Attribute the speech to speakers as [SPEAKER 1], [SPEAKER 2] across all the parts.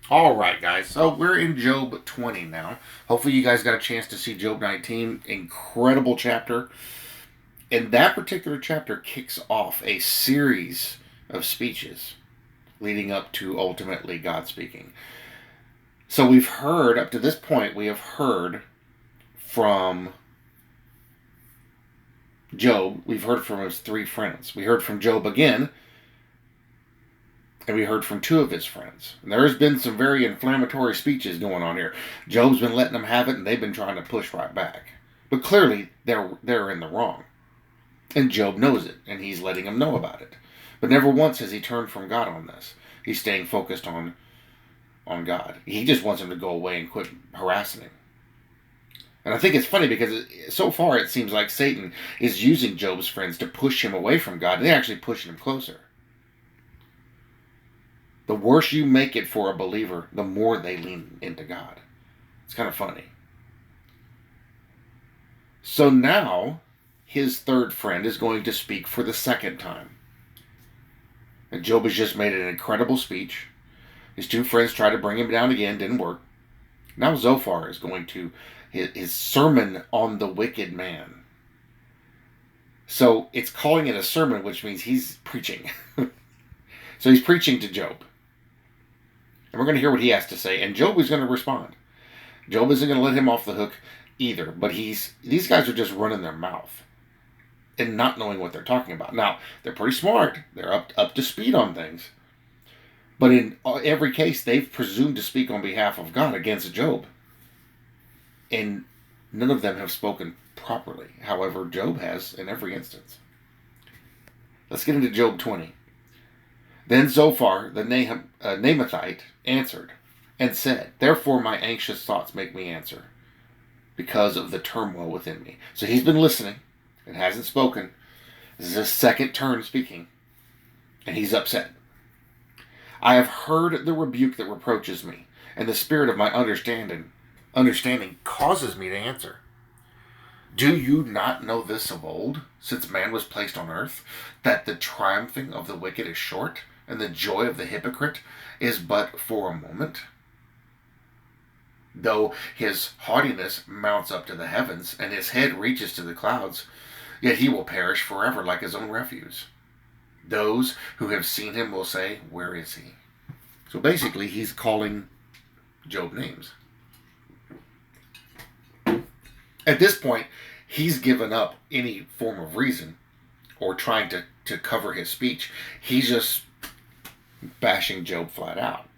[SPEAKER 1] All right, guys. So we're in Job 20 now. Hopefully, you guys got a chance to see Job 19. Incredible chapter. And that particular chapter kicks off a series of speeches leading up to ultimately God speaking. So we've heard, up to this point, we have heard from Job. We've heard from his three friends. We heard from Job again, and we heard from two of his friends. And there has been some very inflammatory speeches going on here. Job's been letting them have it, and they've been trying to push right back. But clearly, they're in the wrong, and Job knows it, and he's letting them know about it. But never once has he turned from God on this. He's staying focused on God. He just wants him to go away and quit harassing him. And I think it's funny because so far it seems like Satan is using Job's friends to push him away from God, and they're actually pushing him closer. The worse you make it for a believer, the more they lean into God. It's kind of funny. So now, his third friend is going to speak for the second time. And Job has just made an incredible speech. His two friends tried to bring him down again, didn't work. Now Zophar is going to his sermon on the wicked man. So it's calling it a sermon, which means he's preaching. So he's preaching to Job. And we're going to hear what he has to say. And Job is going to respond. Job isn't going to let him off the hook either. But these guys are just running their mouth and not knowing what they're talking about. Now, they're pretty smart. They're up to speed on things. But in every case, they've presumed to speak on behalf of God against Job. And none of them have spoken properly. However, Job has in every instance. Let's get into Job 20. Then Zophar, the Naamathite, answered and said, "Therefore my anxious thoughts make me answer, because of the turmoil within me." So he's been listening and hasn't spoken. This is his second turn speaking, and he's upset. "I have heard the rebuke that reproaches me, and the spirit of my understanding causes me to answer. Do you not know this of old, since man was placed on earth, that the triumphing of the wicked is short, and the joy of the hypocrite is but for a moment? Though his haughtiness mounts up to the heavens, and his head reaches to the clouds, yet he will perish forever like his own refuse. Those who have seen him will say, 'Where is he?'" So basically, he's calling Job names. At this point, he's given up any form of reason or trying to cover his speech. He's just bashing Job flat out,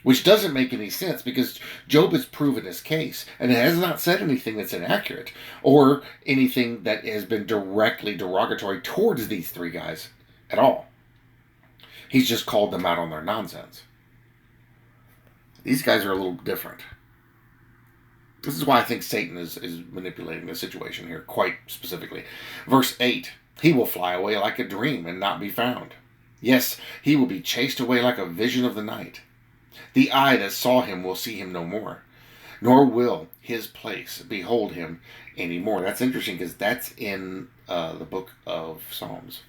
[SPEAKER 1] which doesn't make any sense because Job has proven his case and has not said anything that's inaccurate or anything that has been directly derogatory towards these three guys at all. He's just called them out on their nonsense. These guys are a little different. This is why I think Satan is manipulating the situation here quite specifically. Verse 8, "He will fly away like a dream and not be found. Yes, he will be chased away like a vision of the night. The eye that saw him will see him no more, nor will his place behold him anymore." That's interesting because that's in the book of Psalms.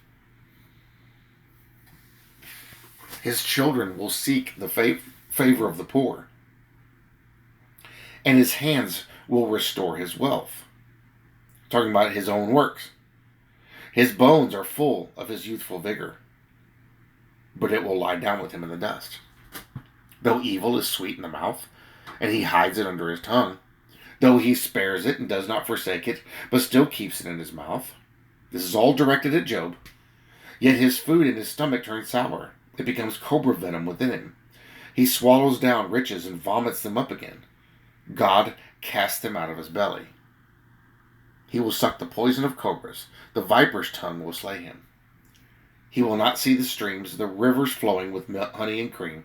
[SPEAKER 1] "His children will seek the favor of the poor, and his hands will restore his wealth." Talking about his own works. "His bones are full of his youthful vigor, but it will lie down with him in the dust. Though evil is sweet in the mouth, and he hides it under his tongue, though he spares it and does not forsake it, but still keeps it in his mouth." This is all directed at Job. "Yet his food in his stomach turns sour. It becomes cobra venom within him. He swallows down riches and vomits them up again. God casts them out of his belly. He will suck the poison of cobras. The viper's tongue will slay him. He will not see the streams, the rivers flowing with honey and cream.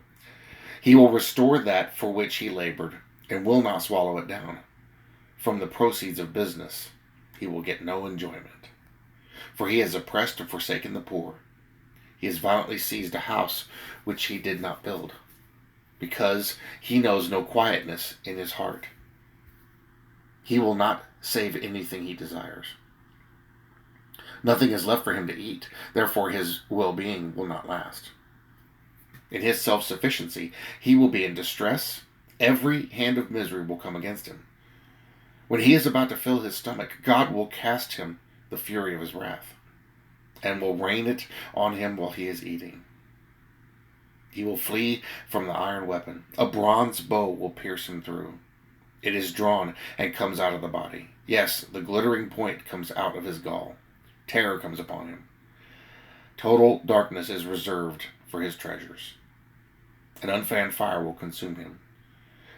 [SPEAKER 1] He will restore that for which he labored, and will not swallow it down. From the proceeds of business he will get no enjoyment. For he has oppressed and forsaken the poor. He has violently seized a house which he did not build, because he knows no quietness in his heart. He will not save anything he desires. Nothing is left for him to eat, therefore his well-being will not last. In his self-sufficiency, he will be in distress. Every hand of misery will come against him. When he is about to fill his stomach, God will cast him the fury of his wrath, and will rain it on him while he is eating. He will flee from the iron weapon. A bronze bow will pierce him through. It is drawn and comes out of the body. Yes, the glittering point comes out of his gall. Terror comes upon him. Total darkness is reserved for his treasures. An unfanned fire will consume him.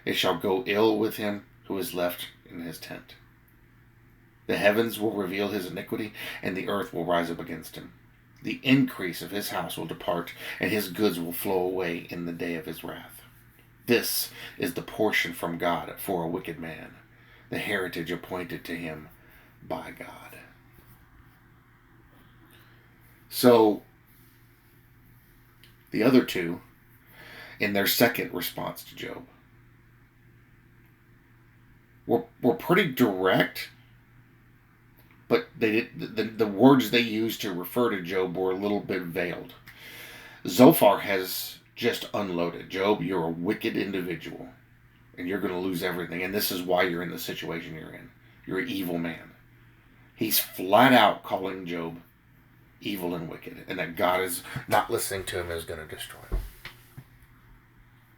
[SPEAKER 1] It shall go ill with him who is left in his tent. The heavens will reveal his iniquity, and the earth will rise up against him. The increase of his house will depart, and his goods will flow away in the day of his wrath. This is the portion from God for a wicked man, the heritage appointed to him by God. So, the other two, in their second response to Job, were pretty direct, but the words they used to refer to Job were a little bit veiled. Zophar has just unloaded. Job, you're a wicked individual, and you're going to lose everything, and this is why you're in the situation you're in. You're an evil man. He's flat out calling Job evil and wicked, and that God is not listening to him and is going to destroy him.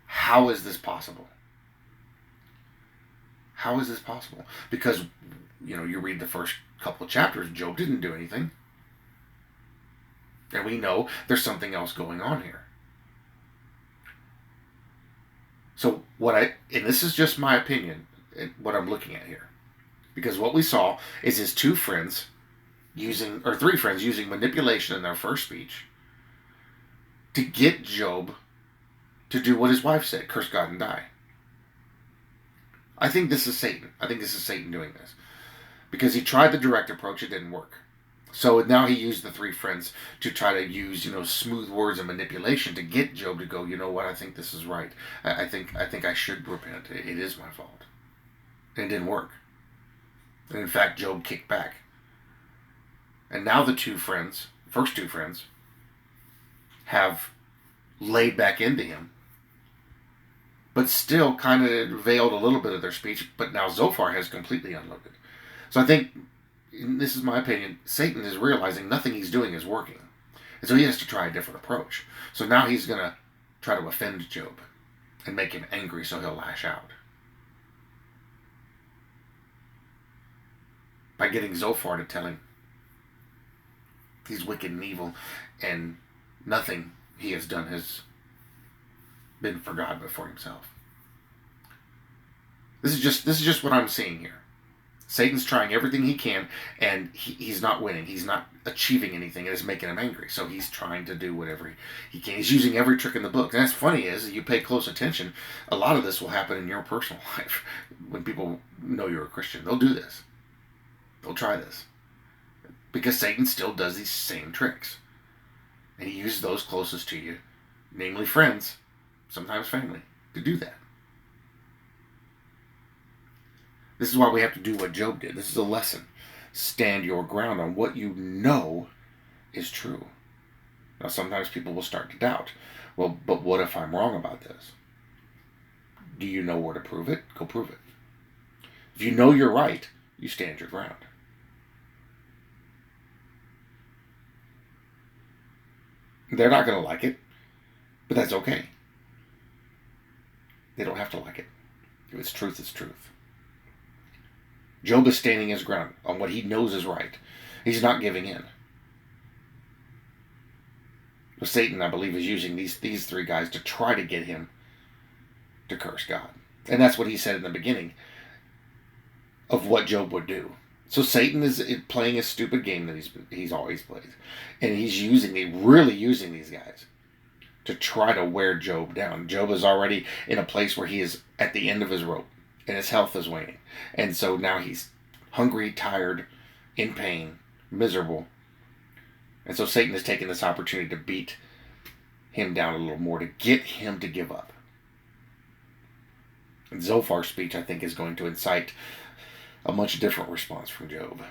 [SPEAKER 1] How is this possible? How is this possible? Because, you read the first couple of chapters, Job didn't do anything. And we know there's something else going on here. So and this is just my opinion, what I'm looking at here. Because what we saw is his three friends using manipulation in their first speech to get Job to do what his wife said, curse God and die. I think this is Satan. I think this is Satan doing this. Because he tried the direct approach, it didn't work. So now he used the three friends to try to use, smooth words and manipulation to get Job to go, you know what, I think this is right. I think I should repent. It is my fault. And it didn't work. And in fact, Job kicked back. And now the first two friends, have laid back into him, but still kind of veiled a little bit of their speech, but now Zophar has completely unloaded. So I think, and this is my opinion, Satan is realizing nothing he's doing is working. And so he has to try a different approach. So now he's going to try to offend Job and make him angry so he'll lash out. By getting Zophar to tell him he's wicked and evil, and nothing he has done has been for God but for himself. This is just what I'm seeing here. Satan's trying everything he can, and he's not winning. He's not achieving anything. It is making him angry. So he's trying to do whatever he can. He's using every trick in the book. And that's funny is, you pay close attention, a lot of this will happen in your personal life. When people know you're a Christian, they'll do this. They'll try this. Because Satan still does these same tricks. And he uses those closest to you, namely friends, sometimes family, to do that. This is why we have to do what Job did. This is a lesson. Stand your ground on what you know is true. Now, sometimes people will start to doubt. Well, but what if I'm wrong about this? Do you know where to prove it? Go prove it. If you know you're right, you stand your ground. They're not going to like it, but that's okay. They don't have to like it. If it's truth, it's truth. Job is standing his ground on what he knows is right. He's not giving in. But Satan, I believe, is using these three guys to try to get him to curse God. And that's what he said in the beginning of what Job would do. So Satan is playing a stupid game that he's always played. And he's really using these guys to try to wear Job down. Job is already in a place where he is at the end of his rope. And his health is waning. And so now he's hungry, tired, in pain, miserable. And so Satan is taking this opportunity to beat him down a little more, to get him to give up. And Zophar's speech, I think, is going to incite a much different response from Job.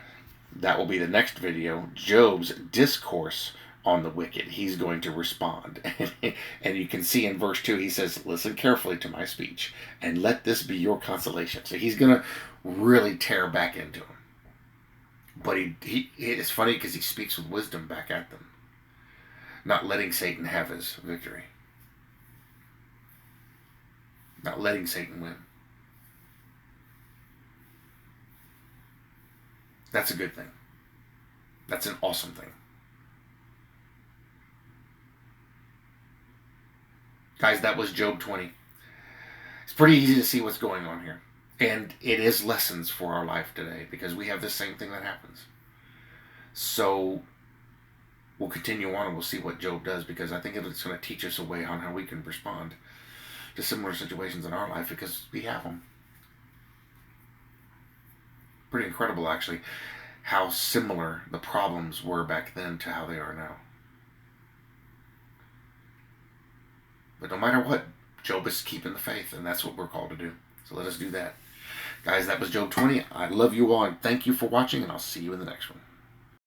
[SPEAKER 1] That will be the next video, Job's discourse on the wicked. He's going to respond. And you can see in verse 2, he says, listen carefully to my speech and let this be your consolation. So he's going to really tear back into him. But it's funny because he speaks with wisdom back at them, not letting Satan have his victory, not letting Satan win. That's a good thing. That's an awesome thing. Guys, that was Job 20. It's pretty easy to see what's going on here. And it is lessons for our life today because we have the same thing that happens. So we'll continue on and we'll see what Job does, because I think it's going to teach us a way on how we can respond to similar situations in our life, because we have them. Pretty incredible, actually, how similar the problems were back then to how they are now. But no matter what, Job is keeping the faith, and that's what we're called to do. So let us do that. Guys, that was Job 20. I love you all, and thank you for watching, and I'll see you in the next one.